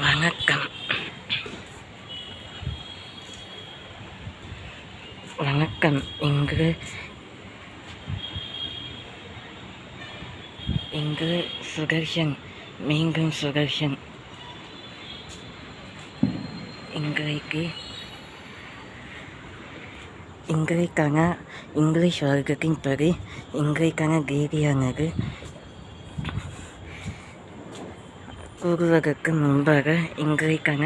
வணக்கம். வணக்கம். இங்கு சுதர்ஷன், மீண்டும் சுதர்ஷன். இன்றைக்கான இங்கிலீஷ் வர்க்கத்தின்படி இன்றைக்கான தேதியானது கூறுவதற்கு முன்பாக இன்றைக்கான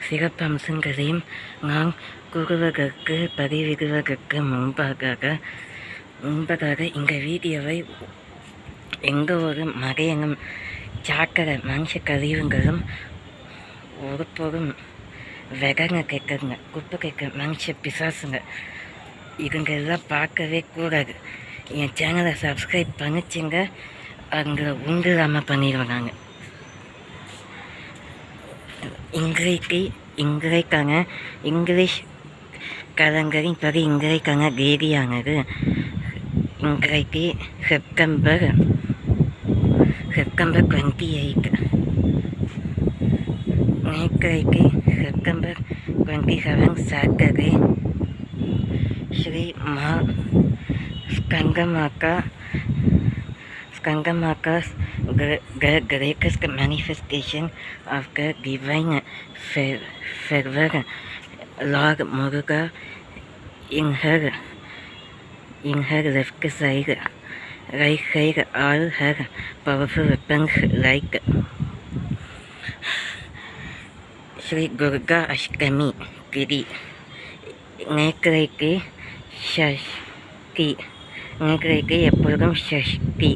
சிறப்பம்சங்களையும் நான் கூறுவதற்கு பதிவிடுவதற்கு முன்பதாக இந்த வீடியோவை எந்த ஒரு மகையனும் சாக்கடை மனுஷ கழிவுங்களும் ஒருபோதும் வெகங்க கேட்குங்க, குப்பை கேட்க மனுஷ பிசாசுங்க, இதுங்கெல்லாம் பார்க்கவே கூடாது. என் சேனலை சப்ஸ்கிரைப் பண்ணிச்சிங்க, அங்கே உண்டில்லாமல் பண்ணிடுவாங்க. இன்றைக்கான இங்கிலீஷ் கலங்கரின் படி இன்றைக்கான தேதியானது இன்றைக்கு செப்டம்பர் 28. நேற்றைக்கு September 27 Saturday. Shri Skangamaka's greatest manifestation of the divine fervor, Lord Muruga, in her left side, right side, all her powerful weapons like Sri Durga Ashtami Giri. நேற்றைக்கு எப்பொழுதும் ஷஷ்டி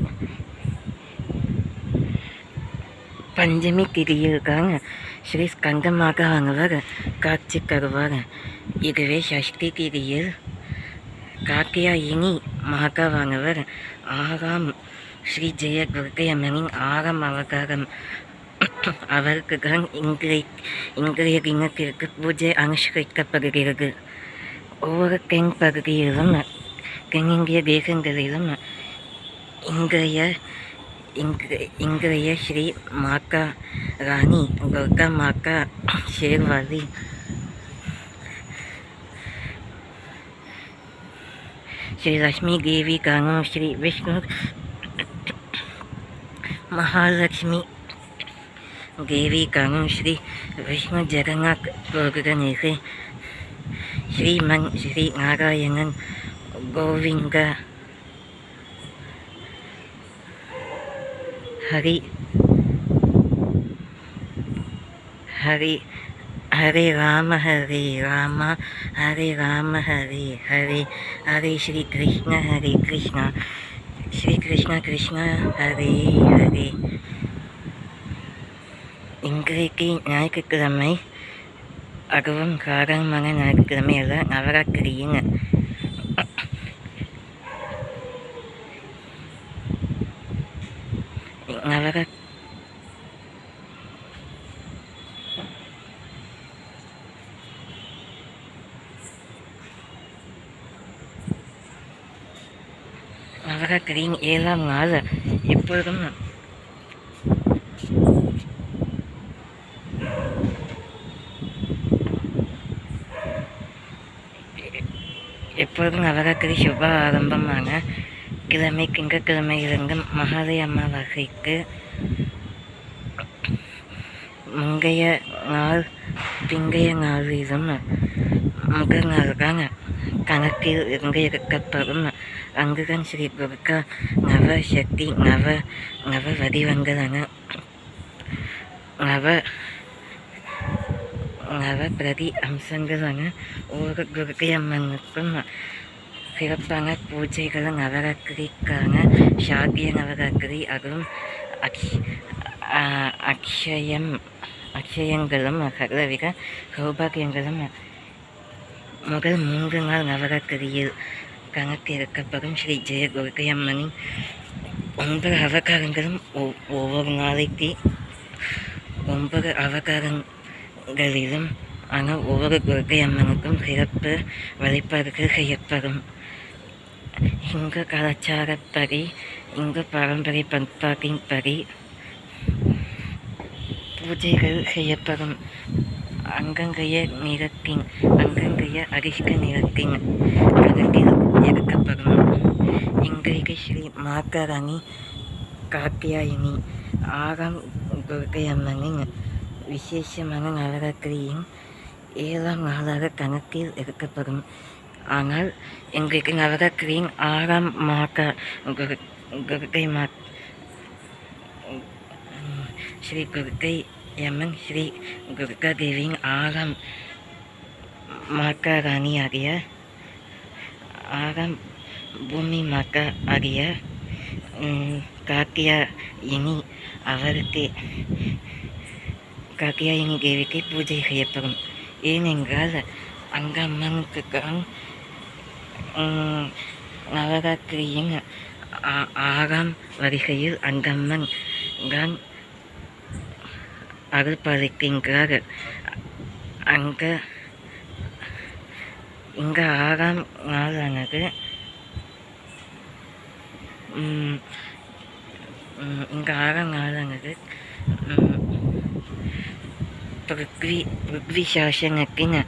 பஞ்சமி திதியில்தான் ஸ்ரீ ஸ்கந்தமாகவானவர் காட்சி தருவார். இதுவே ஷஷ்டி திதியில் காத்தியாயினி மாகாவானவர் 6ஆம் ஸ்ரீ ஜெய துர்க்கையம்மனின் 6ஆம் அவதாரம். அவருக்கு தான் இன்றைய தினத்திற்கு பூஜை அனுஷ்டிக்கப்படுகிறது. ஒவ்வொரு தென்பகுதியிலும் தென்னிந்திய தேசங்களிலும் இன்றைய ஸ்ரீ மாக்கா ராணி துர்கா மாக்கா ஷேர்வாலி ஸ்ரீ லக்ஷ்மி தேவி காணும் ஸ்ரீ விஷ்ணு மகாலட்சுமி தேவி காணும் ஸ்ரீ விஷ்ணு ஜெகநாத் புரோகிதனிசை ஸ்ரீமன் ஸ்ரீ நாராயணன் கோவிந்த ஹரி ராம ஹரே ராம ஹரே ராம ஹரே ஹரே ஹரே ஸ்ரீ கிருஷ்ண ஹரே கிருஷ்ணா ஸ்ரீ கிருஷ்ண கிருஷ்ண ஹரே ஹரே. இன்றைக்கு ஞாயிற்றுக்கிழமை, அதுவும் சாதாரணமான ஞாயிற்றுக்கிழமை அல்ல, நவராத்திரிங்க. நவராத்திரியின் 7ஆம் நாள் எப்பொழுதும் நவராத்திரி சுப ஆரம்பமான கிழமை திங்கட்கிழமையிலிருந்து மகாலய அமாவாசைக்கு முந்தைய நாளிலும் முதல் நாள் தான் கணக்கில் இருந்து எடுக்கப்படும். அங்குதான் ஸ்ரீ துர்கா நவசக்தி நவ வடிவங்களான நவ பிரதி அம்சங்களான ஒரு துர்கை அம்மனுக்கும் சிறப்பான பூஜைகளும் நவராத்திரிக்கான சாத்திய நவராத்திரி, அதுவும் அக்ஷயங்களும் சகலவித சௌபாகியங்களும் முதல் 3 நாள் நவராத்திரியில் கணக்கெடுக்கப்படும். ஸ்ரீ ஜெய துர்கை அம்மனின் 9 அவதாரங்களும் ஒவ்வொரு நாளைக்கு 9 அவதாரங்களிலும் ஆனால் ஒவ்வொரு துர்கை அம்மனுக்கும் சிறப்பு வழிபாடுகள் செய்யப்படும். இங்கு கலாச்சாரப்படி, இங்கு பாரம்பரிய பண்பாட்டின்படி பூஜைகள் செய்யப்படும். அங்கங்கைய நிறத்தின் அங்கங்கைய அரிஷ்ட நிறத்தின் கருத்தில் எடுக்கப்படும். இன்றைக்கு ஸ்ரீ மாதாராணி காத்தியாயினி 6ஆம் துர்க்கை அம்மனின் விசேஷமான நவராத்திரியின் 7ஆம் நாளாக கணக்கில் எடுக்கப்படும். ஆனால் இன்றைக்கு நவராத்திரியின் 6ஆம் துர்க்கை ஸ்ரீ துர்க்கை அம்மன் ஸ்ரீ துர்கா தேவியின் 6ஆம் மாதாராணி ஆகிய 6ஆம் பூமி மாதா ஆகிய காத்தியாயினி காத்தியாயினி தேவிக்கு பூஜை செய்யப்படும். ஏனென்றால் அந்த அம்மனுக்கு தான் நவராத்திரியின் 6ஆம் வரிசையில் அந்த அம்மன் தான் அருள் பாலிக்கின்றார். இங்க 6ஆம் நாளானது பிருத்வி சாசனத்தின்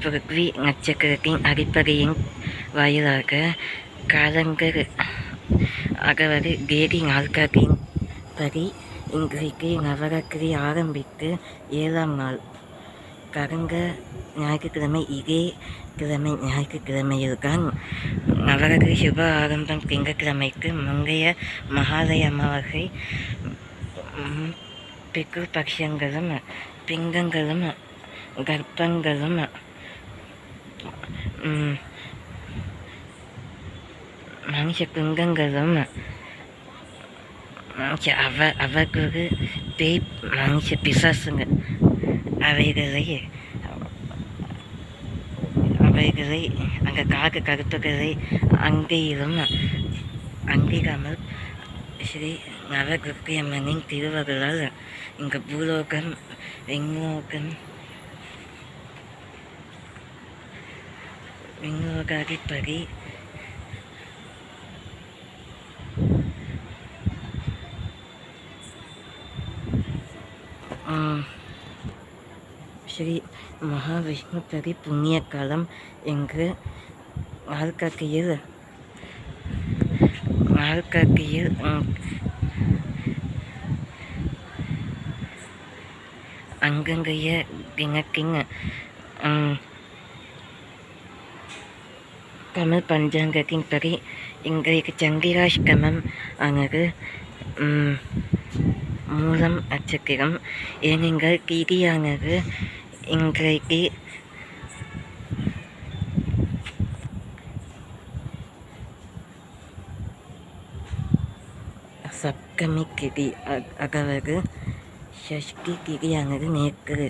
பிருத்வி நட்சத்திரத்தின் அடிப்படையின் வாயிலாக காலங்கள் அதாவது தேதி நாட்களின் படி இன்றைக்கு நவராத்திரி ஆரம்பித்து 7ஆம் நாள் கடந்த ஞாயிற்றுக்கிழமை இதே கிழமை ஞாயிற்றுக்கிழமையில்தான் நவராத்திரி சுப ஆரம்பம். திங்கட்கிழமைக்கு முந்தைய மகாலய அமாவாசை பிக்கு பட்சங்களும் பிங்கங்களும் கர்ப்பங்களும் மனுஷ குங்கங்களும் அவர்களுக்கு பேய் மனுஷ பிசாசுங்க அவைகளை அங்கே காக்க கருப்புகளை அங்கிடாமல் ஸ்ரீ நவதுர்க்கை அம்மனின் திருவருளால் இங்கே பூலோகம் விண்ணோகாதிபதி ஸ்ரீ மகாவிஷ்ணுபதி புண்ணிய காலம் என்று நாள்காட்டியில் அங்கங்கைய தினத்தின் தமிழ் பஞ்சாங்கத்தின் படி இன்றைக்கு சந்திராஷ்டமம் ஆனது மூலம் நட்சத்திரம். ஏனென்றால் திதியானது இன்றைக்கு சப்தமி திதி, அதாவது ஷஷ்டி திதியானது நேற்று.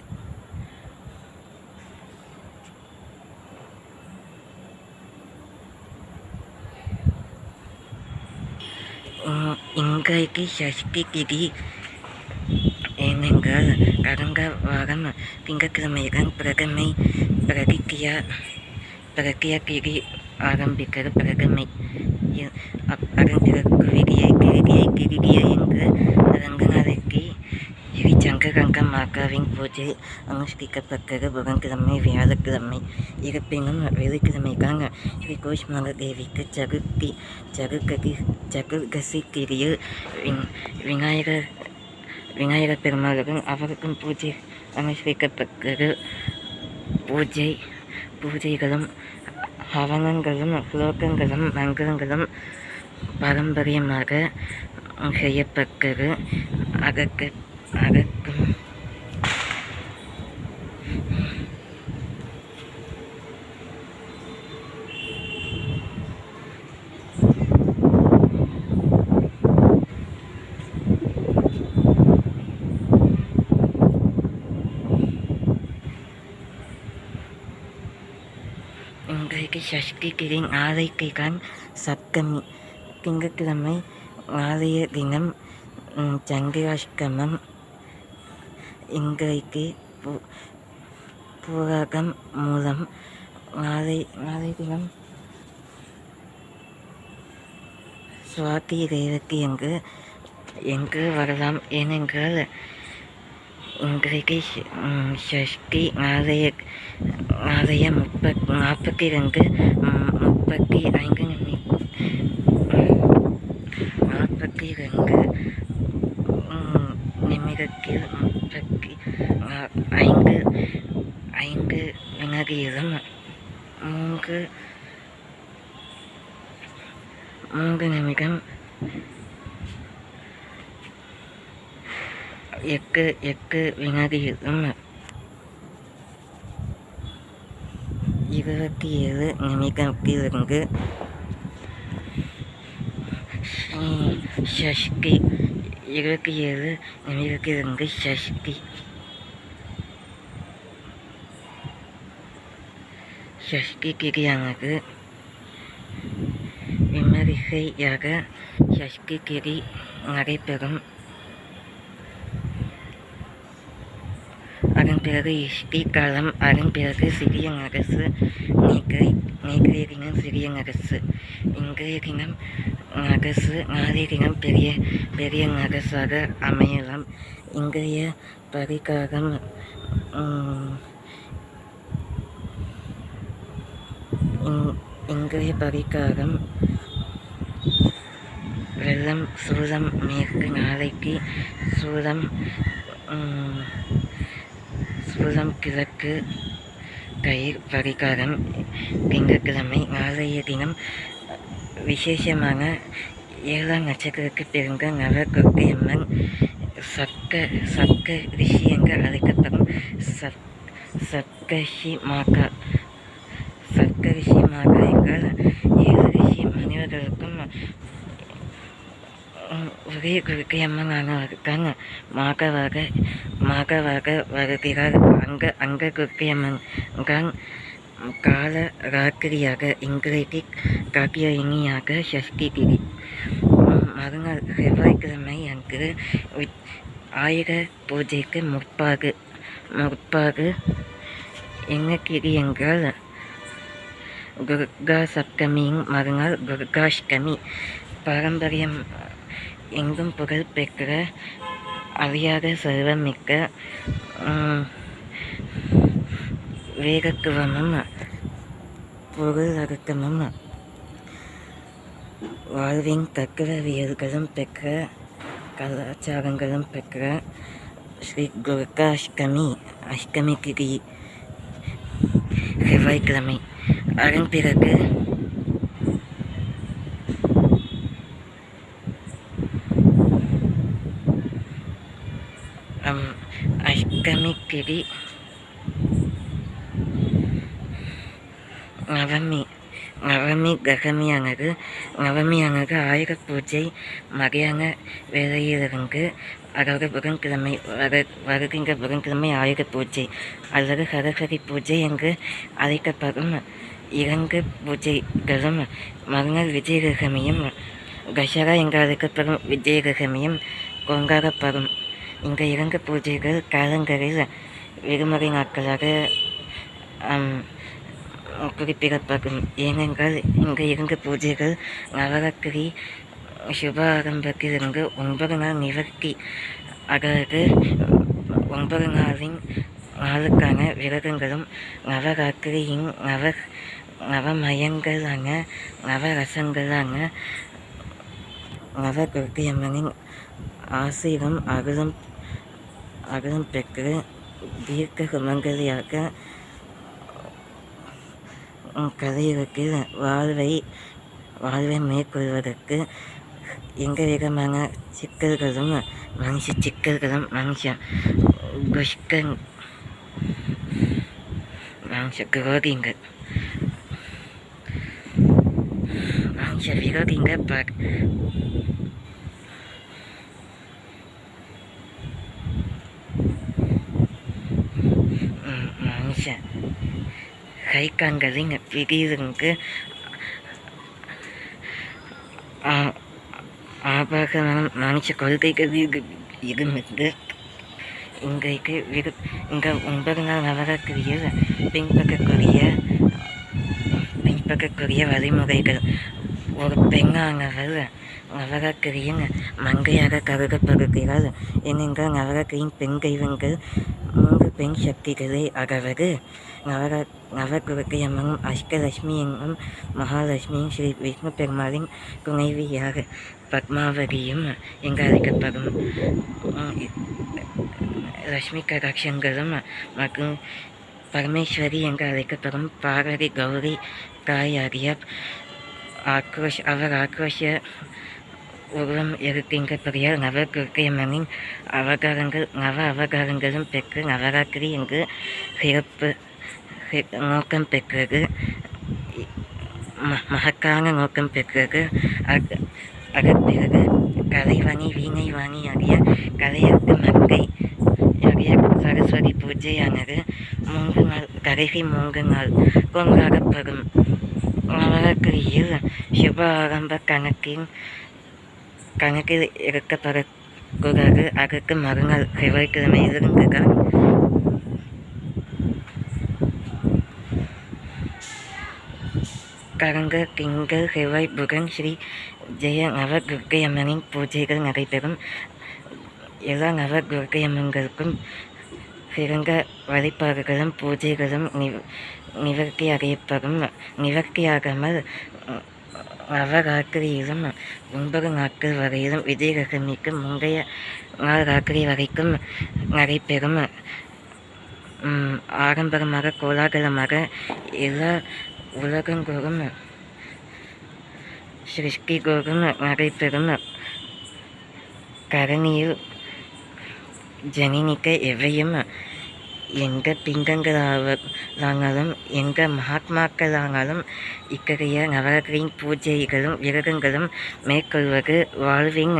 இன்றைக்கு ஷஷ்டி திதி. ஏனென்றால் கடந்த வாரம் திங்கட்கிழமைதான் பிரகியா திதி ஆரம்பிக்கிறது. பிரகமை அதன் பிறகு திருதியை என்று 2 நாளைக்கு ஸ்ரீ சங்கரங்க மாதாவின் பூஜை அனுஷ்டிக்கப்பட்டது. புதன்கிழமை வியாழக்கிழமை. இருப்பினும் வெள்ளிக்கிழமைதான் ஸ்ரீ கூஷ்மாங்க தேவிக்கு சதுர்கசி திதியில் விநாயகர் பெருமாளுக்கும் அவருக்கும் பூஜை அனுஷ்டிக்கப்பட்டது. பூஜைகளும் ஹவனங்களும் ஸ்லோகங்களும் மங்களங்களும் பாரம்பரியமாக செய்யப்பட்டது. அதற்கும் இன்றைக்கு ஷஷ்டி திதி. நாளைக்கு தான் சப்தமி. திங்கட்கிழமை நாளைய தினம் சந்திராஷ்டமம். இன்றைக்கு பூரகம் மூலம். நாளை தினம் சுவாதி ரேவதி என்று வரலாம். ஏனென்றால் இன்றைக்கு ஷஷ்டி ஆலய 42 35 நிமிடத்தில் 35 வினாடியிலும் 3 நிமிடம் 8 வினாடியிலும் 27 நிமிடத்திலிருந்து ஷஷ்டி 27 நிமிடத்திலிருந்து ஷஷ்டி கிரியானது விமரிசையாக ஷஷ்டி கிரி நடைபெறும். அதன் பிறகு இஷ்டி காலம், அதன் பிறகு சிறிய நகசு, நேற்றைய தினம் சிறிய நகசு, இன்றைய தினம் நகசு, நாளைய தினம் பெரிய நகசாக அமையலாம். இன்றைய பரிகாரம் வெள்ளம் சூலம் மேற்கு, நாளைக்கு சூலம் கிழக்கு, கயிர் பரிகாரம் திங்கட்கிழமை. நாளைய தினம் விசேஷமான 7ஆம் நட்சத்திரத்துக்கு பிறந்த நவதுர்க்கையம்மன் சப்த ரிஷி என்று அழைக்கப்படும் சப்தரிஷி மாதா என்றால் 7 ரிஷி மனிதர்களுக்கும் ஒரே குருக்கையம்மனானவர்தான் மாகவாக வருகிறார். அங்க குருக்கையம்மன் தான் கால ராத்திரியாக இன்றைக்கு காத்தியாயினியாக ஷஷ்டி திதி. மறுநாள் செவ்வாய்க்கிழமை அன்று ஆயுத பூஜைக்கு முற்பாகு என்ன திதி என்றால் துர்கா சப்தமியின் மறுநாள் துர்காஷ்டமி. பாரம்பரியம் எங்கும் புகழ் பெற்ற அறியாத செல்வமிக்க வேகத்துவமும் பொருள் அர்த்தமும் வாழ்வின் தத்துவவியல்களும் பெற்ற கலாச்சாரங்களும் பெற்ற ஸ்ரீ துர்கா அஷ்டமி திதி செவ்வாய்க்கிழமை. அதன் பிறகு அஷ்டமி திதி நவமி ஆயுத பூஜை மதியான வேளையிலிருந்து, அதாவது புதன்கிழமை வருகின்ற புதன்கிழமை ஆயுத பூஜை அல்லது சரஸ்வதி பூஜை என்று அழைக்கப்படும் 2 பூஜைகளும், மறுநாள் விஜயதசமியும் தசரா என்று அழைக்கப்படும் விஜயதசமியும் கொண்டாடப்படும். இந்த 2 பூஜைகள் காலங்களில் விடுமுறை நாட்களாக குறிப்பிடப்படும். ஏனென்றால் இந்த 2 பூஜைகள் நவராத்திரி சுப ஆரம்பத்திலிருந்து 9 நாள் நிவர்த்தி, அதாவது 9 நாளுக்கான விரதங்களும் நவராத்திரியின் நவமயங்களான நவரசங்களான நவதுர்க்கையம்மனின் ஆசீர்வாதம் அருளும் பெற்று தீர்க்க சுமங்கலியாக கதையிற்கு வாழ்வை மேற்கொள்வதற்கு எந்த விதமான சிக்கல்களும் மனுஷ விரோதிகள் கைக்கான்களின் பிரிவிற்கு ஆபாசமான மனுஷ கொள்கைகள் இருந்து இன்றைக்கு இந்த 9 நாள் நவராத்திரியில் பின்பற்றக்கூடிய வழிமுறைகள். ஒரு பெண்ணானவர் நவராத்திரியின் மங்கையாக கருதப்படுகிறார் என்கின்ற நவராத்திரியின் பெண் தெய்வங்கள் 3 பெண் சக்திகளே. அதாவது நவதுர்க்கையம்மனும் அஷ்டலட்சுமி என்னும் மகாலட்சுமியும் ஸ்ரீ விஷ்ணு பெருமாளின் துணைவியாக பத்மாவதியும் என்று அழைக்கப்படும். லட்சுமி கடாட்சங்களும் மற்றும் பரமேஸ்வரி என்று அழைக்கப்படும் பார்வதி கௌரி தாயாகிய அவர் ஆக்ரோஷ உருவம் இருக்கின்றபடியால் நவதுர்க்கையம்மனின் நவ அவதாரங்களும் பெற்று நவராத்திரி என்று சிறப்பு நோக்கம் பெற்றது, மகத்தான நோக்கம் பெற்றது. அதன் பிறகு கலைவாணி வீணைவாணி ஆகிய கலையற்கு மங்கை ஆகிய சரஸ்வதி பூஜையானது 3 நாள் கடைசி 3 நாள் கொண்டாடப்படும். நவராத்திரியில் சுப ஆரம்ப கணக்கில் இருக்கப்படக்கூடாது. அதற்கு மறுநாள் செவ்வாய்க்கிழமையிலிருந்துதான் கடந்த திங்கள் செவ்வாய் புதன் ஸ்ரீ ஜெய நவதுர்க்கையம்மனின் பூஜைகள் நடைபெறும். எல்லா நவதுர்க்கையம்மன்களுக்கும் சிறந்த வழிபாடுகளும் பூஜைகளும் நிவர்த்தி அடையப்படும். நிவர்த்தியாகாமல் நவராத்திரியிலும் 9 நாட்கள் வரையிலும் விஜயதசமிக்கு முந்தைய நாள் ராத்திரி வரைக்கும் நடைபெறும். ஆடம்பரமாக கோலாகலமாக எல்லா உலகங்கோறும் சிருஷ்டிகோறும் நடைபெறும். கரணியில் ஜனினிக்க எவையும் எந்த பிங்கங்களானாலும் எந்த மகாத்மாக்களானாலும் இத்தகைய நவராத்திரியின் பூஜைகளும் விரதங்களும் மேற்கொள்வது வாழ்வின்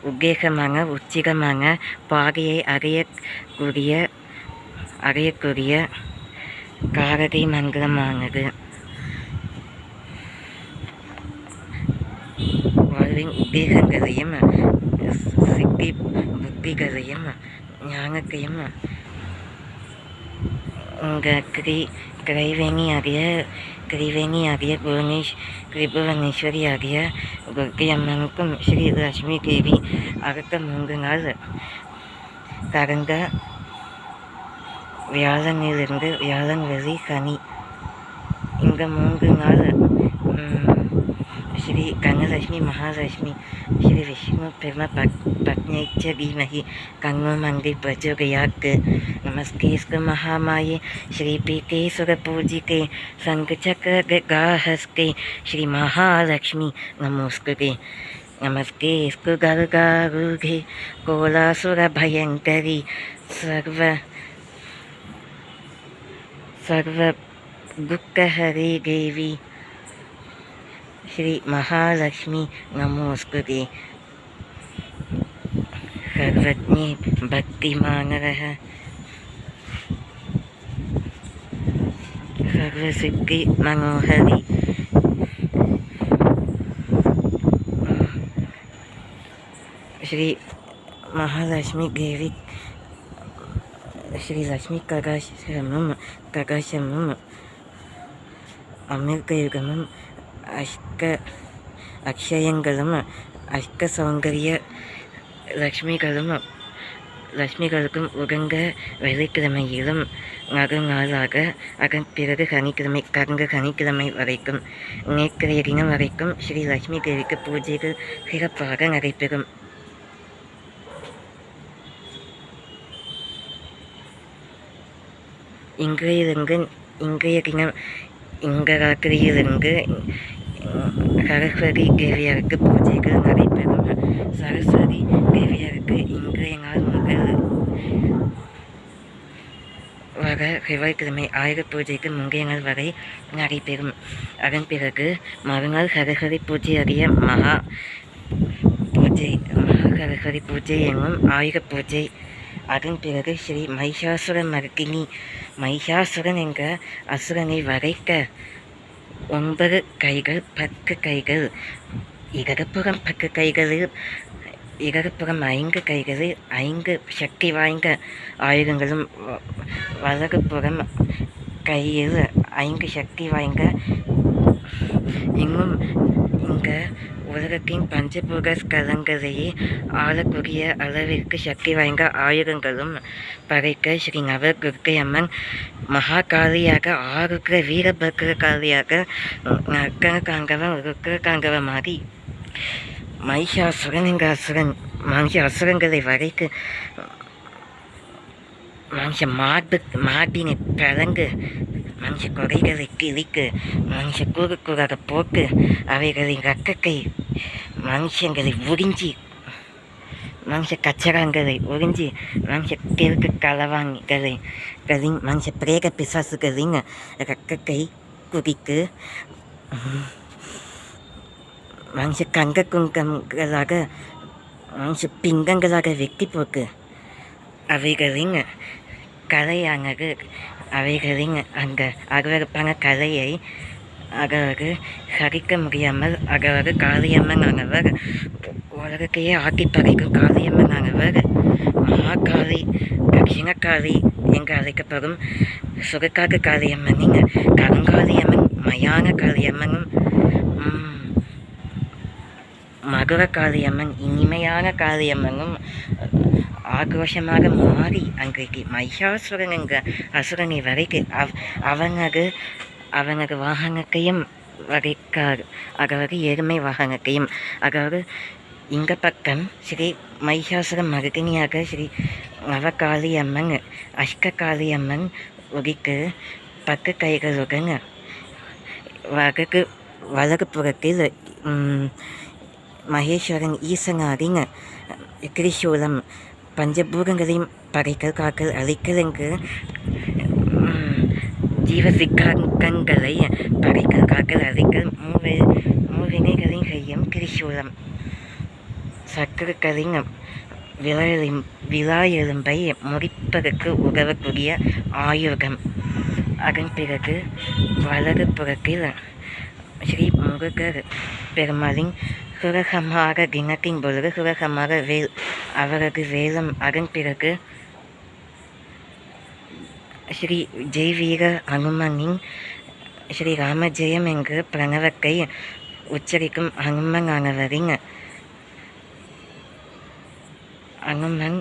உத்தேசமான உச்சிதமான பாதையை அடையக்கூடிய காரகை மந்திரமானது. வாழ்வின் உத்தேசங்களையும் சித்தி புத்திகளையும் ஞானத்தையும் கிரைவேணி ஆகிய திரிபுவனேஸ்வரி ஆகிய துர்க்கையம்மனுக்கும் ஸ்ரீ லட்சுமி தேவி அடுத்த 3 நாள் கடந்த வியாழனிலிருந்து வியாழன் வெள்ளி சனி இந்த 3 நாள் ஸ்ரீ கனலட்சுமி மகாலட்சுமி ஸ்ரீ விஷ்ணு பெரும பத்னேச்ச தீமஹி தன்னோ மந்தி பிரச்சோதயாத். நமஸ்தேஸ்து மகாமாயே ஸ்ரீ பீட்டேஸ்வர பூஜிதே சங்கச்சக்ர காஹஸ்தே ஸ்ரீ மகாலட்சுமி நமோஸ்துதே. நமஸ்தேஸ்து கருகாரூகே கோலாசுர பயங்கரி சர்வ துக்கஹரி தேவி ஸ்ரீ மகாலட்சுமி நமோஸ்துதே. சர்வஜ்ஞே பக்திமானரஹ சர்வசித்தி மனோஹரி ஸ்ரீ மகாலட்சுமி தேவி ஸ்ரீ லட்சுமி கடாட்சமும் அமிர்தயுகமும் அக்ஷயங்களும் அஷ்ட சௌந்தரிய லட்சுமிகளுக்கும் உகந்த வெள்ளிக்கிழமையிலும் நடுநாளாக அதன் பிறகு சனிக்கிழமை கடந்த சனிக்கிழமை வரைக்கும் நேற்றைய தினம் வரைக்கும் ஸ்ரீ லட்சுமி தேவிக்கு பூஜைகள் சிறப்பாக நடைபெறும். இன்றைய தினம் இந்த ராத்திரியிலிருந்து சரஸ்வதி தேவியருக்கு பூஜைகள் நடைபெறும். சரஸ்வதி தேவியருக்கு இன்றைய நாள் முதல் வர செவ்வாய்க்கிழமை ஆயுத பூஜைக்கு முந்தைய நாள் வரை நடைபெறும். அதன் பிறகு மறுநாள் சரஸ்வதி பூஜை அறிய மகா சரஸ்வதி பூஜை என்னும் ஆயுத பூஜை. அதன் பிறகு ஸ்ரீ மகிஷாசுரன் என்ற அசுரனை வதைக்க 9 கைகள் 10 கைகள் இடதுபுறம் 10 கைகளில் இடதுபுறம் 5 கைகளில் 5 சக்தி வாய்ந்த ஆயுதங்களும் வலதுபுறம் கையில் 5 சக்தி வாய்ந்த இன்னும் இங்கே உலகத்தின் பஞ்சபூத ஸ்தலங்களையே ஆளக்கூடிய அளவிற்கு சக்தி வாய்ந்த ஆயுதங்களும் படைக்க ஸ்ரீ நவதுர்க்கை அம்மன் மகாகாளியாக ஆருக்ர வீரபத்ர காளியாக ருத்ரகாங்கவ மாறி மகிஷாசுரன் என்ற அசுரங்களை வரைக்கு மனுஷ மார்பினை பிறங்கு மனுஷ குறைகளை கிழிக்கு மனுஷ கூறுக்கூறாக போக்கு அவைகளின் ரக்கத்தை மனுஷங்களை உறிஞ்சி மனுஷ கச்சரங்களை உறிஞ்சி மனுஷ கிழக்கு களவாங்களின் மனுஷ பிரேக பிசாசுகளின் ரக்கத்தை குடித்து மனுஷ கங்க குங்கங்களாக மனுஷ பிங்கங்களாக வெட்டி போக்கு அவைகளின் கலையானது அவைகளின் அந்த அகவருப்பான கலையை அகவரு சரிக்க முடியாமல் அகவரு காளியம்மன் ஆனவர் உலகத்தையே ஆட்டி படைக்கும் காளியம்மன் ஆனவர் மகாகாளி தட்சிணகாளி என்று அழைக்கப்படும் சுகக்காக காளியம்மனின் கருங்காளியம்மன் மயான காளியம்மனும் மதுர காளியம்மன் இனிமையான காளியம்மனும் ஆக்ரோஷமாக மாறி அன்றைக்கு மகிஷாசுரன் என்ற அசுரனை வரைக்கு அவனது வாகனத்தையும் வரைக்காது அதாவது எருமை வாகனத்தையும் அதாவது இந்த பக்கம் ஸ்ரீ மகிஷாசுர மருதினியாக ஸ்ரீ நவகாளியம்மன் அஷ்டகாளியம்மன் உரிக்கு பக்க கைகளுடன் வலது புறத்தில் மகேஸ்வரன் ஈசனாரின் திரிசூலம் பஞ்சபூதங்களையும் படைக்கல் காக்கல் அழைக்கல் என்று ஜீவசிக்கங்களை படைக்கல் காக்கல் அழைக்கல் மூவினைகளின் கையும் திரிசூலம் சக்கரக்களின் விழா எலும்பை முறிப்பதற்கு உதவக்கூடிய ஆயுதம். அதன் பிறகு வலது புறத்தில் ஸ்ரீ முருகர் பெருமாளின் சுரகமாக தினத்தின் பொழுது சுரகமாக வேல் அவரது வேலம். அதன் பிறகு ஸ்ரீ ஜெய்வீர ஹனுமனின் ஸ்ரீ ராமஜெயம் என்ற பிரணவத்தை உச்சரிக்கும் ஹனுமனானவரின் ஹனுமன்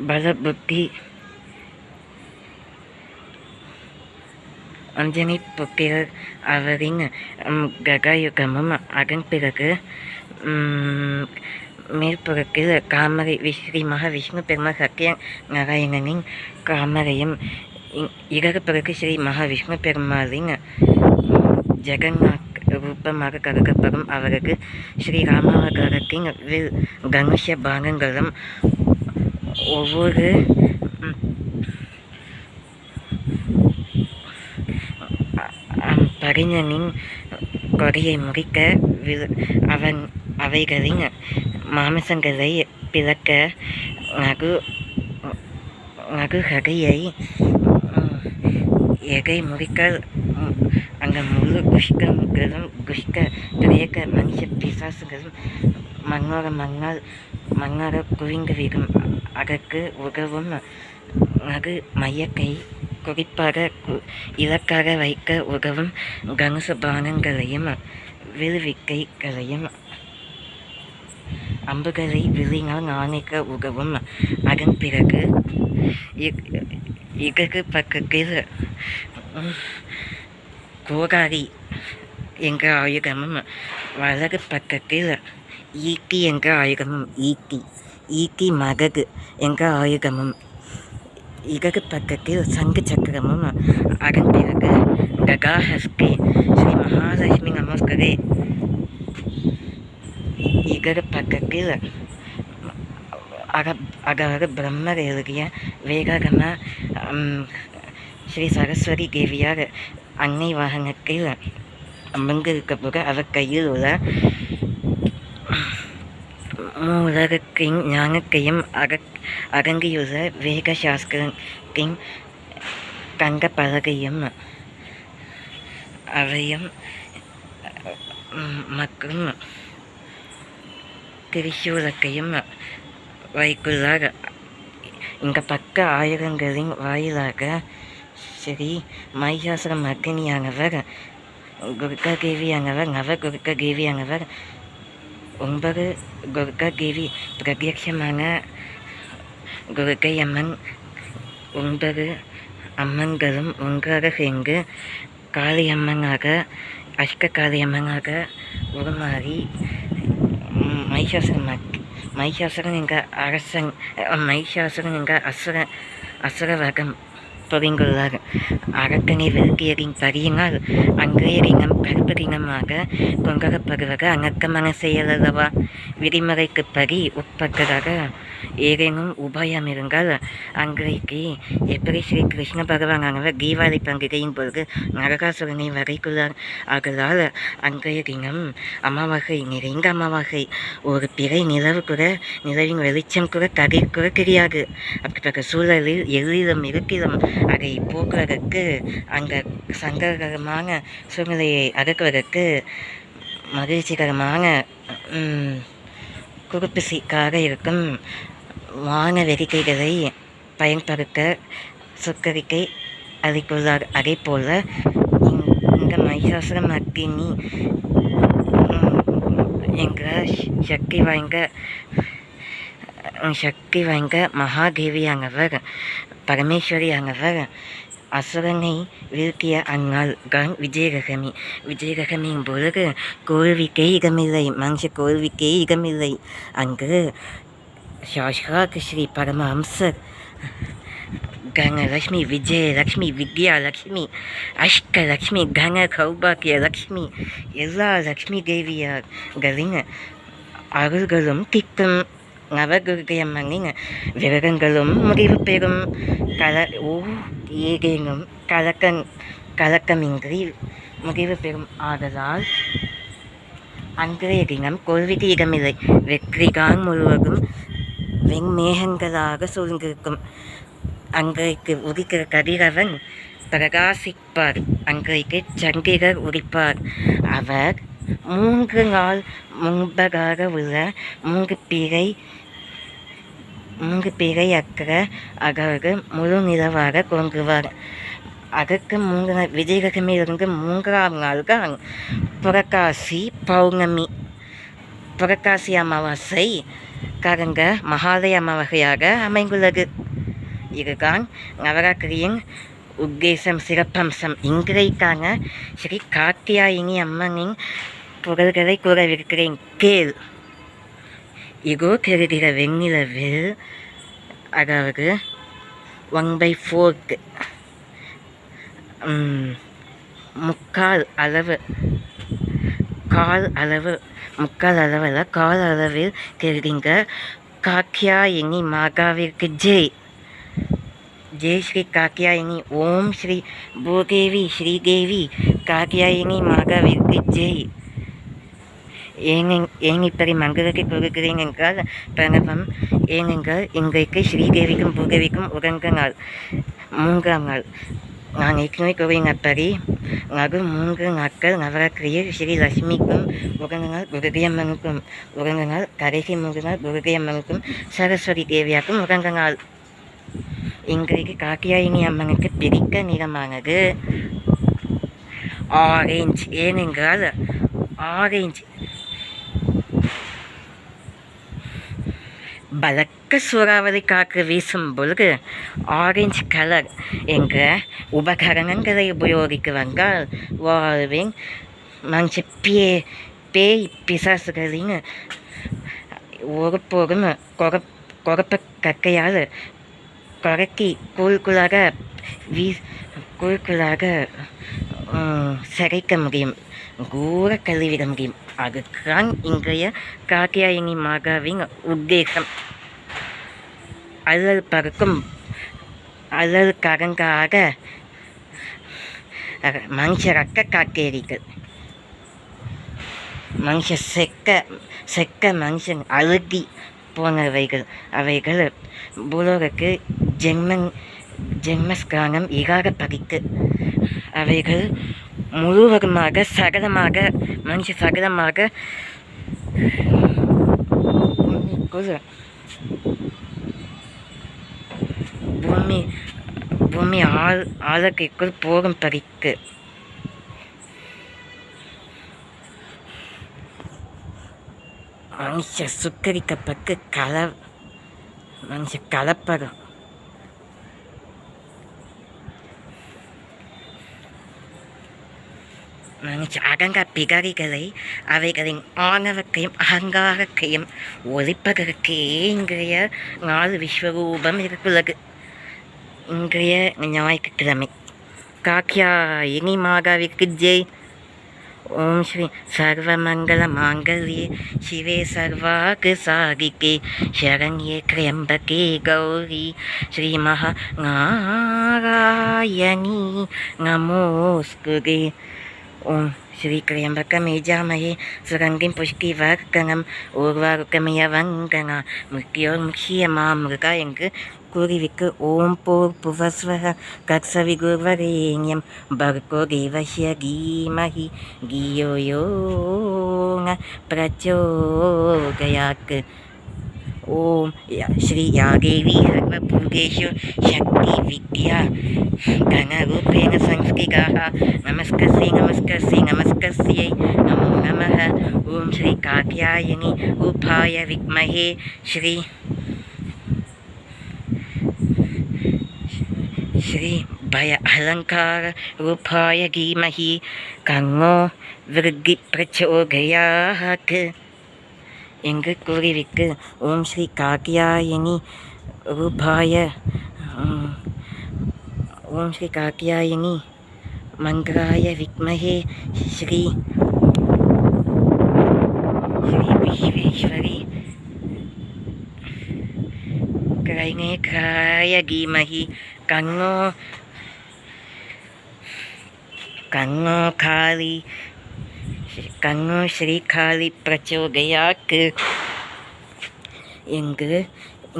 பலபுத்தி அஞ்சனி புத்திரர் அவரின் ககாயுகமும். அதன் பிறகு மேற்புறத்தில் காமரை ஸ்ரீ மகாவிஷ்ணு பெருமாள் சத்திய நாராயணனின் காமரையும். இதற்கு பிறகு ஸ்ரீ மகாவிஷ்ணு பெருமாளின் ஜெகநாத் ரூபமாக கருதப்படும் அவருக்கு ஸ்ரீ ராமாவதாரத்தின் வில் கணேச பாகங்களும் ஒவ்வொரு பரிஞனின் கொடையை முறிக்க அவைகளின் மாமிசங்களை பிளக்க நகுகரையை எகை முறிக்க அங்கே முழு குஷ்கங்களும் குஷ்க பிரேக மனுஷ பிசாசுகளும் மண்ணார குவிந்து விடும். அதற்கு உதவும் நகு மையக்கை குறிப்பாக இலக்காக வைக்க உதவும் கணேச பானங்களையும் விழுவிக்கைகளையும் அம்புகளை விழினால் நாணிக்க உதவும். அதன் பிறகு இடது பக்கத்தில் கோடாரி என்ற ஆயுதமும் வலது பக்கத்தில் ஈட்டி என்ற ஆயுதமும் ஈட்டி மகது என்ற ஆயுதமும் இடது பக்கத்தில் சங்கு சக்கரமும். அதன் பிறகு ககாஹஸ்தி ஸ்ரீ மகாலட்சுமி நமஸ்கரே இடது பக்கத்தில் அதாவது பிரம்மர் எழுதிய வேககம ஸ்ரீ சரஸ்வதி தேவியார் அன்னை வாகனத்தில் அமர்ந்திருக்க போக அவர் கையில் உள்ள மூலகத்தின் ஞானத்தையும் அடங்கியுள்ள வேக சாஸ்திரத்தின் தங்க பலகையும் அவையும் மற்றும் திரிசூலத்தையும் வைத்துள்ளார். இந்த பக்க ஆயுதங்களின் வாயிலாக ஸ்ரீ மகிஷாசுர மர்தினியானவர் குருக்காதேவியானவர் நவகுருக்காதேவியானவர் 9 குருக்காதேவி பிரத்யட்சமான குருக்கை அம்மன் 9 அம்மன்களும் ஒன்றாக சேர்ந்து காளியம்மனாக அஷ்டகாளியம்மனாக உருமாறி மைஷாசுரன் என்ற அசுர வகம் புரிந்துள்ளார். அரக்கனை வெல்கியரின் பரியினால் அன்றையரினம் கருப்பரினமாக கொண்டாடப்படுவது அணக்கமான செயல் அல்லவா? விதிமுறைக்கு படி உட்பட்டதாக ஏதேனும் உபாயம் இருந்தால் அன்றைக்கு எப்படி ஸ்ரீ கிருஷ்ண பகவானானவர் தீபாவளி பண்டிகையின் பொழுது நரகாசுரனை வரைக்குள்ளார். ஆகலால் அன்றைய தினம் அமாவாசை, நிறைந்த அமாவாசை, ஒரு பிறை நிலவின் வெளிச்சம் கூட கதிர் கூட தெரியாது. அப்படிப்பட்ட சூழலில் எல்லிலும் இருக்கிலும் அதை போக்குவதற்கு அந்த சங்கடகரமான சூழ்நிலையை அடக்குவதற்கு மகிழ்ச்சிகரமான குறுப்பிசைக்காக இருக்கும் வான வெறிக்கைகளை பயன்படுத்த சுக்கரிக்கை அளித்துள்ளார். அதே போல இந்த மைஷாசுர மர்த்தினி என்ற சக்தி வாய்ந்த மகாதேவியானவர் பரமேஸ்வரியானவர் அசுரனை வீழ்த்திய அந்நாள் தான் விஜயதசமியின் பொழுது கோவிலுக்கே இடமில்லை, மனுஷ கோவிலுக்கே இடமில்லை. அங்கு சாட்சாத் ஸ்ரீ பரமஹம்சர் கணலட்சுமி, விஜயலட்சுமி, வித்யாலட்சுமி, அஷ்டலட்சுமி, கண சௌபாக்கிய லட்சுமி, எல்லா லட்சுமி தேவியர்களின் அருள்களும் திட்டம் நவகுருகையம்மனின் விவரங்களும் முடிவு பெறும். ஏதேனும் கலக்கமின்றி முடிவு பெறும். ஆதலால் அன்றைய தினம் கோவிலுக்கு இடமில்லை. வெற்றிகான் முழுவதும் வெண்மேகங்களாக சூழ்ந்திருக்கும். அன்றைக்கு உதிக்கிற கதிரவன் பிரகாசிப்பார். அன்றைக்கு சந்திரர் உதிப்பார். அவர் 3 நாள் முன்பதாக உள்ள 3 பிறை அக்கற அகர்வு முழு நிலவாக தோன்றுவார். அதற்கு 3 நாள் விஜயதசமியிலிருந்து 3ஆம் நாள் தான் புரட்டாசி பௌர்ணமி. புரட்டாசி அமாவாசை கடந்த மகாலய அமாவாசையாக அமைந்துள்ளது. இதுதான் நவராத்திரியின் உத்தேசம், சிறப்பம்சம். இன்றைக்கான ஸ்ரீ காத்தியாயினி அம்மனின் புகழ்களை கூறவிருக்கிறேன், கேள். இதோ தெரிகிற வெண்ணிலவில், அதாவது 1/4 முக்கால் அளவில் தெரிகின்ற காத்தியாயினி மாதாவிற்கு ஜெய். ஜெய் ஸ்ரீ காத்தியாயினி. ஓம் ஸ்ரீ பூதேவி ஸ்ரீதேவி காத்தியாயினி மாதாவிற்கு ஜெய். ஏன் இப்படி மங்களத்தை கொடுக்கிறேன் என்றால் பிரணவம். ஏனென்றால் இன்றைக்கு ஸ்ரீதேவிக்கும் பூதேவிக்கும் உகந்த நாள், 3ஆம் நாள். நான் ஏற்கனவே கூறினபடி 3 நாட்கள் நவராத்திரியில் ஸ்ரீ லட்சுமிக்கும் உகந்த நாள், துர்கையம்மனுக்கும் உகந்த நாள், கடைசி 3 நாள் துர்கையம்மனுக்கும் சரஸ்வதி தேவியாக்கும் உகந்த நாள். இன்றைக்கு காத்தியாயினி அம்மனுக்கு பிடித்த நிறமானது ஆரேஞ்ச். ஏனென்றால் ஆரேஞ்ச் பலக்க சூறாவளி காற்று வீசும் பொழுது ஆரேஞ்ச் கலர் என்ற உபகரணங்களை உபயோகிக்க வந்தால் வாழ்வின் மனுஷ பேய் பிசாசுகளின் ஒருபோதும் கொரப்ப கக்கையால் கொரக்கி கூழ்குளாக சிறைக்க முடியும், கூற கழுவிட முடியும். அதுதான் இன்றைய காத்தியாயினி மாதாவின் உத்தேசம். அல்லல் பறக்கும் அல்லல் கரங்காக மனுஷ ரக்க காட்டேரிகள், மனுஷ செக்க மனுஷன் அழுகி போனவைகள். அவைகள் பூலோகக்கு ஜென்மஸ்கானம் இகாக பதித்து அவைகள் முழுவதுமாக மனுஷ சகலமாக பூமி ஆழக்கைக்குள் போகும் படிக்கு மனுஷ சுக்கரிக்கப்பட்டு மனுஷ கலப்படம். மனுஷ அகங்க பிகரிகளை அவைகளின் ஆணவத்தையும் அகங்காரத்தையும் ஒழிப்பதற்கே இன்றைய நாலு விஸ்வரூபம் இருக்கிறது. இன்றைய ஞாயிற்றுக்கிழமை காக்கியாயினி மாதாவிற்கு ஜெய். ஓம் ஸ்ரீ சர்வமங்கல மாங்கல்யே சிவே சர்வார்த்த சாதிகே சரண்யே த்ர்யம்பகே கௌரி ஸ்ரீ மகா நாராயணி நமோஸ்துதே. ஓம் ஸ்ரீ த்ர்யம்பகமேஜாமஹே சுரங்கிம் புஷ்டிவர்தனம் ஊர்வாருக்கமியவங்கனா முக்கியோர்முக்கியமாமிருகா என்று கூறிவிக்கு ஓம் போர் புவஸ்வர கர்சவிகுர்வரேண்யம் பர்கோ தேவஸ்ய தீமஹி தியோ யோ ந பிரச்சோதயாத். ஓம் ஸ்ரீ யாதேவி சர்வபூதேஷு சக்தி வித்யா கணரூபேண சம்ஸ்திதாः நமஸ்கஸ்யை நமஸ்கஸ்யை நமஸ்கஸ்யை நமோ நமः. ஓம் ஸ்ரீ காத்யாயனி ரூபாய வித்மஹே ஸ்ரீ பய அலங்கார ரூபாய தீமஹி தன்னோ விருத்தி பிரச்சோதயாத் என்று கூறிவிக்கு ஓம் ஸ்ரீ காத்யாயனி ரூபாய ஓம் ஸ்ரீ காத்யாயனி மந்திராய வித்மஹே ஸ்ரீ விஸ்வேஸ்வரி க்ரைநேத்ராய தீமஹி தன்னோ ஸ்ரீ காளி பிரச்சோதயாத் என்று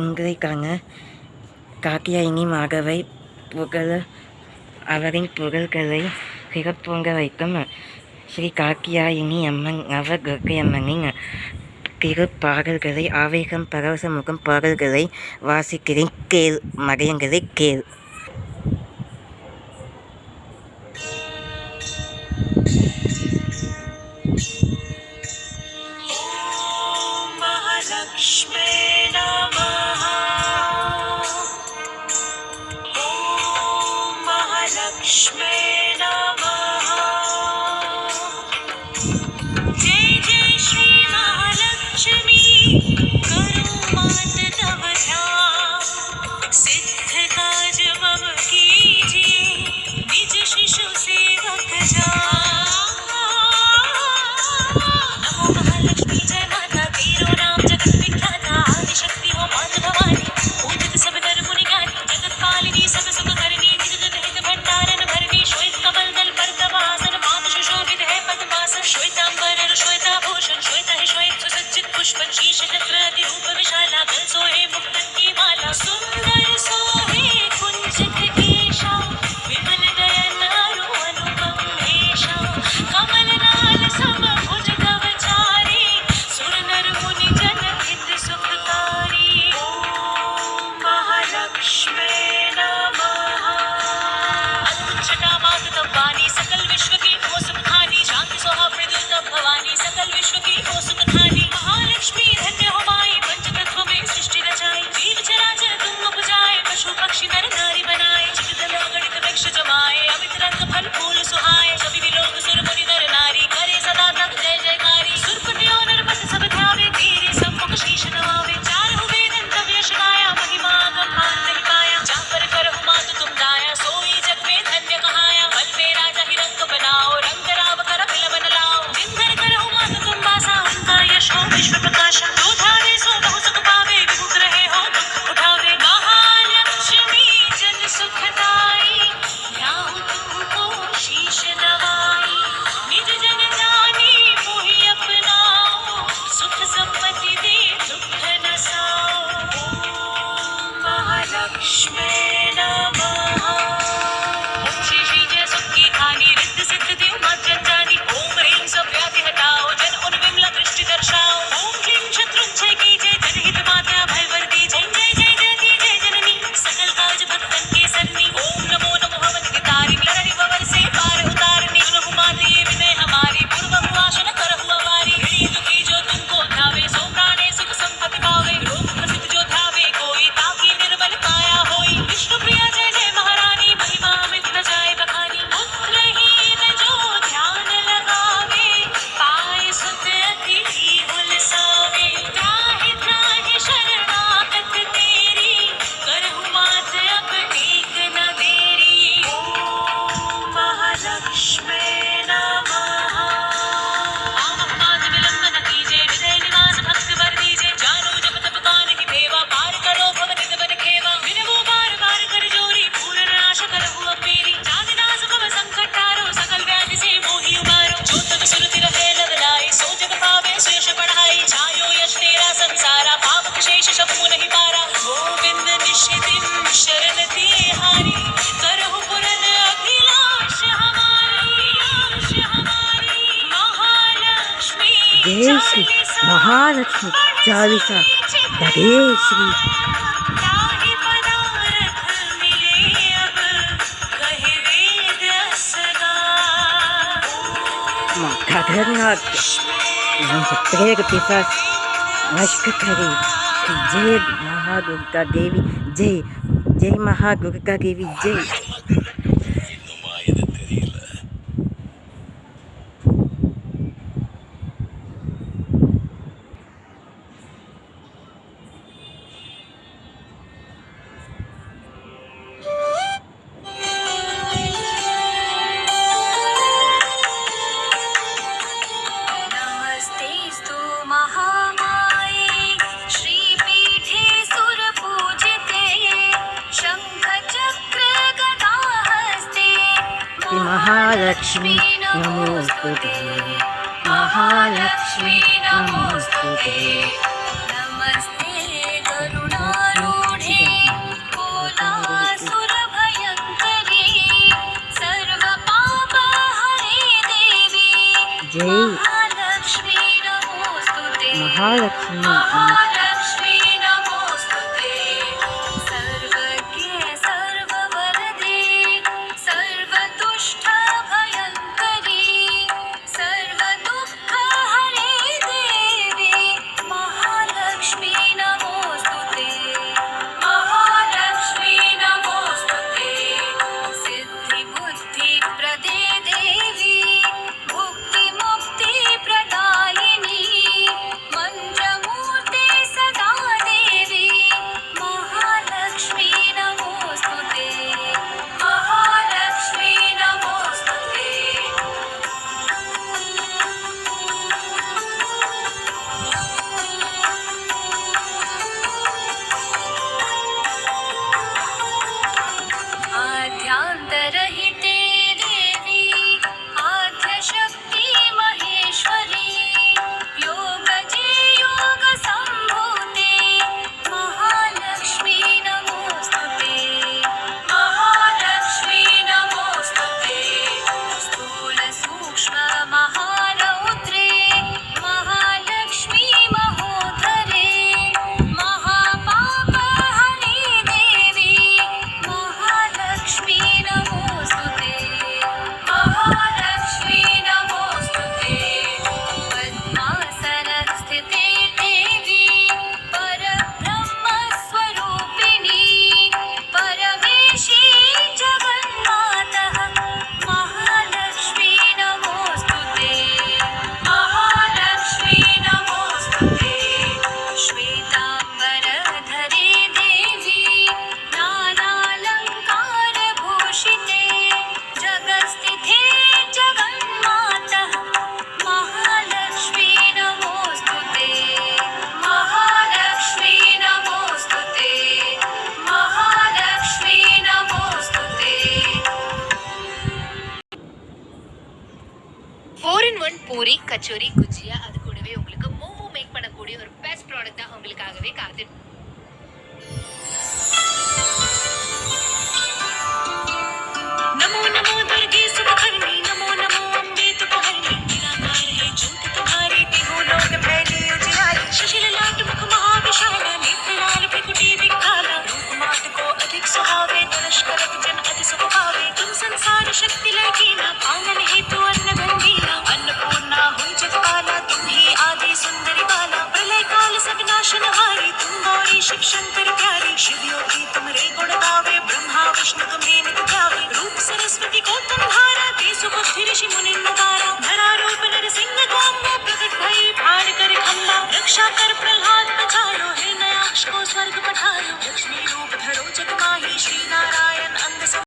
இன்றைக்கான காத்யாயனி மாதாவை அவரின் புகழ்களை சிறப்போங்க வைக்கும் ஸ்ரீ காத்யாயனி அம்மன் நவதுர்க்கை அம்மனின் திருப்பாடல்களை ஆவேகம் பரவசமுகம் பாடல்களை வாசிக்கிறேன் கேள். மறையங்களை கேள். महालक्ष्मी नमः. ओम महालक्ष्मी नमः. जय जय श्री महालक्ष्मी करो मात तव ध्यान. सिद्ध काज मम कीजिए निज शिशु सेवक जान. नमो महालक्ष्मी जय माता तेरो नाम जगत विख्याता. आदिशक्ति हो मात भवानी पूजित सब नर मुनि ज्ञानी. जगत पालिनी सब सुख करनी निज जन हित भंडारन भरनी. श्वेत कमल दल पद्मासन मात सुशोभित है पद्मासन. श्वेतांबर श्वेता भूषण श्वेता है श्वेत सुसज्जित पुष्पन. शीश चक्र अति रूप विशाला गल सोहे मुक्तन की माला. सुंदर सोहे कुंचित केशा विमल नयन अरु अनुपम भेषा. कमल नाल सम भुज तव चारी सुर नर मुनि जन हित सुखकारी. ओम महालक्ष्मी नमः. अद्भुत छटा मात तब वाणी सकल विश्व की हो सुख खानी. शांति सोहा मृदु तब भवानी सकल विश्व की हो सुख खानी. महालक्ष्मी धन्य हो माई पंचतत्व में सृष्टि रचाई. जीव चराचर तुम उपजाए पशु पक्षी नर नारी बनाए. जगत अगणित वृक्ष जमाए अमित रंग फल फूल सुहाए. सभी लोग सुर मुनि नर नारी करे सदा तक जय जयकारी. सुरपतियों नरपत सब ध्यावे तेरे सम्मुख शीश नवावे. चारहु वेद तव यश गाया महिमा अगम नहीं पाया. जा पर करहु मात तुम दाया सोई जग में धन्य कहाया. बल में राजा ही रंग बनाओ रंग राव कर बिलवन लाओ. जिनधर करहु मात तुम बासा उनका यश हो विश्व प्रकाशा. जो धावे सो बहु सुख पावे विमुख रहे हो दुख उठावे. महालक्ष्मी जन सुखदाई ध्याऊ तुमको शीश नवाई. निज जन जानी मोहि अपनाओ सुख संपत्ति दे दुख नसाओ. ओम महालक्ष्मी नमः. ओम श्री श्री जय सुख की खानी रिद्ध सिद्ध देव मात जन जानी. ओम ह्रीं सब व्याधि हटाओ जन उन विमला दृष्टि दर्शाओ. ओम क्लीं शत्रुंजय की जय जनहित माता भय वर्दी जय. जय जय जयति जय जननी सकल काज भक्तन के सरनी. ओम नमो नमो हवन गितारी लहरी भवर से पार उतारनी. सुनहु मात ये विनय हमारी पूर्व हुआ सुन करहु अवारी. घड़ी दुखी जो तुमको ध्यावे सो स्वीकारा गोविंद निशिदिन शरण तिहारी करहु पुरन अभिलाष हमारी महालक्ष्मी जय श्री महालक्ष्मी चालीसा जय श्री ताहि पदारथ मिले अब कहे वेद सदा खतरनाक प्रेग पिशाच नष्ट करे श्री जय महादुर्गा देवी जय जय महादुर्गा देवी जय नमस्तेस्तु महामाये श्रीपीठे सुरपूजिते शङ्खचक्र गदाहस्ते श्री महालक्ष्मी नमोस्तुते महालक्ष्मी नमोस्तुते नमस्ते गरुडारूढे कोलासुरभयङ्करी सर्वपापहरे देवी जय महालक्ष्मी नमोस्तुते महालक्ष्मी महालक्ष्मी नमोस्तुते सर्वज्ञे सर्ववरदे सर्वदुष्टभयङ्करी सर्वदुःखहरे देवी महालक्ष्मी नमोस्तुते महालक्ष्मी नमोस्तुते सिद्धिबुद्धिप्रदे देवी भुक्तिमुक्तिप्रदायिनी मन्त्रमूर्ते सदा देवी महालक्ष्मी नमोस्तुते महालक्ष्मी नमोस्तुते आद्यान्तरहिते देवी आद्यशक्ति महेश्वरी योगजे योगसम्भूते महालक्ष्मी नमोस्तुते महालक्ष्मी नमोस्तुते स्थूलसूक्ष्म महारौद्रे महालक्ष्मी महोदरे महापापहरे देवी महालक्ष्मी नमोस्तुते महालक्ष्मी नमोस्तुते पद्मासनस्थिते देवी परब्रह्मस्वरूपिणी परमेशी जगन्मातः महालक्ष्मी नमोस्तुते महालक्ष्मी नमोस्तुते श्वेताम्बरधरे देवी नानालङ्कारभूषिते जगत्स्थिते जगन्मातः महालक्ष्मी नमोस्तुते महालक्ष्मी नमोस्तुते महालक्ष्मी नमोस्तुते 4-in-1 पूरी कचोरी